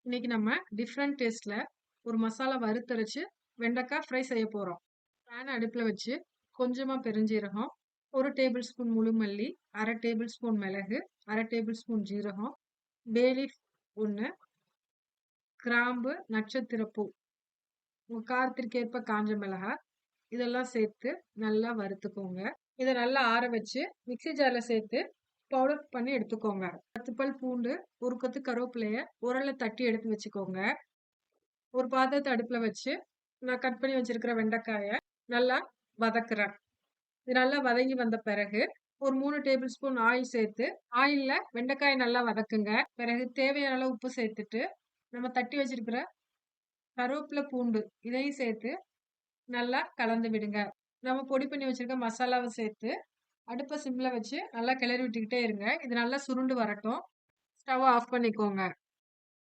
இன்னைக்கு நம்ம டிஃப்ரெண்ட் டேஸ்ட்ல ஒரு மசாலா வறுத்தரைச்சு வெண்டைக்காய் ஃப்ரை செய்ய போறோம். பேன் அடுப்புல வச்சு கொஞ்சமா பெருஞ்சீரகம், 1 டேபிள் ஸ்பூன் முழு மல்லி, 1/2 டேபிள் ஸ்பூன் மிளகு, 1/2 டேபிள் ஸ்பூன் ஜீரகம், பே லீஃப் 1, கிராம்பு, நட்சத்திரப்பூ, உங்க காரத்திற்கு ஏற்ப காஞ்ச மிளகாய் இதெல்லாம் சேர்த்து நல்லா வறுத்துக்கோங்க. இதை நல்லா ஆற வச்சு மிக்ஸி ஜார்ல சேர்த்து பவுடர் பண்ணி எடுத்துக்கோங்க. 10 பல் பூண்டு, ஒரு கொத்து கருவேப்பிலைய உரல்ல தட்டி எடுத்து வச்சுக்கோங்க. ஒரு பாத்திரத்த அடுப்புல வச்சு நான் கட் பண்ணி வச்சிருக்கிற வெண்டைக்காய நல்லா வதக்குறேன். இது நல்லா வதங்கி வந்த பிறகு ஒரு 3 டேபிள் ஸ்பூன் ஆயில் சேர்த்து ஆயில்ல வெண்டைக்காய நல்லா வதக்குங்க. பிறகு தேவையான அளவு உப்பு சேர்த்துட்டு நம்ம தட்டி வச்சிருக்கிற கருவேப்பிலை, பூண்டு இதையும் சேர்த்து நல்லா கலந்து விடுங்க. நம்ம பொடி பண்ணி வச்சிருக்க மசாலாவை சேர்த்து அடுப்பை சிம்ல வச்சு நல்லா கிளறி விட்டுக்கிட்டே இருங்க. இது நல்லா சுருண்டு வரட்டும். ஸ்டவ் ஆஃப் பண்ணிக்கோங்க.